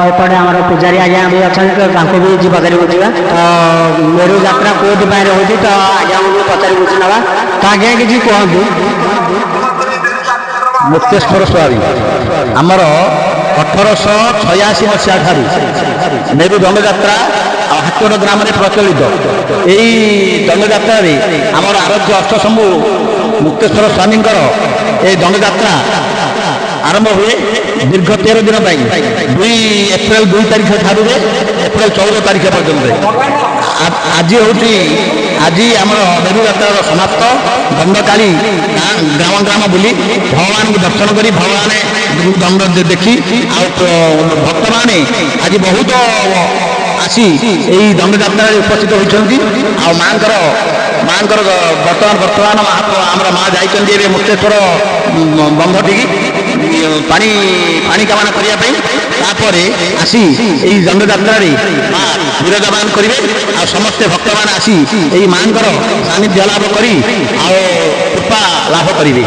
ଏପଟେ ଆମର ପୂଜାରୀ ଆଜ୍ଞା ବି ଅଛନ୍ତି ତ ତାଙ୍କୁ ବି ପଚାରି ବୁଝିବା। ତ ମେରୁ ଯାତ୍ରା କୋଉଥିପାଇଁ ରହୁଛି ତ ଆଜ୍ଞାଙ୍କୁ ବି ପଚାରି ବୁଝି ନେବା। ତ ଆଜ୍ଞା କିଛି କୁହନ୍ତୁ। ମୁକ୍ତେଶ୍ୱର ସ୍ୱାମୀ ଆମର 1886 ମସିହା ଠାରୁ ମେରୁ ଦଣ୍ଡଯାତ୍ରା ଆଉ ହାତୋଡ଼ ଗ୍ରାମରେ ପ୍ରଚଳିତ। ଏହି ଦଣ୍ଡଯାତ୍ରାରେ ଆମର ଆରାଧ୍ୟ ଅଷ୍ଟଶମ୍ଭୁ ମୁକ୍ତେଶ୍ୱର ସ୍ୱାମୀଙ୍କର ଏହି ଦଣ୍ଡଯାତ୍ରା ଆରମ୍ଭ ହୁଏ ଦୀର୍ଘ 13 ଦିନ ପାଇଁ 2 ଏପ୍ରିଲ 2 ତାରିଖ ଠାରୁ ଏପ୍ରିଲ 14 ତାରିଖ ପର୍ଯ୍ୟନ୍ତ। ଆଜି ଆମର ମେରୁ ଯାତ୍ରାର ସମାପ୍ତ। ଦଣ୍ଡକାଳୀ ଗ୍ରାମ ଗ୍ରାମ ବୁଲି ଭଗବାନଙ୍କୁ ଦର୍ଶନ କରି ଭଗବାନ ଦଣ୍ଡ ଦେଖି ଆଉ ଭକ୍ତମାନେ ଆଜି ବହୁତ ଆସି ଏହି ଦଣ୍ଡଯାତ୍ରାରେ ଉପସ୍ଥିତ ହୋଇଛନ୍ତି। ଆଉ ମାଙ୍କର ବର୍ତ୍ତମାନ ଆମର ମା ଯାଇଛନ୍ତି ଏବେ ମୁକ୍ତେଶ୍ୱର ବନ୍ଧଟିକି ପାଣି କାମନା କରିବା ପାଇଁ। ତାପରେ ଆସି ଏହି ଦଣ୍ଡଯାତ୍ରାରେ ମା ବିରାଜମାନ କରିବେ ଆଉ ସମସ୍ତେ ଭକ୍ତମାନେ ଆସି ଏହି ମାଙ୍କର ସାନ୍ନିଧ୍ୟ ଲାଭ କରି ଆଉ କୃପା ଲାଭ କରିବେ।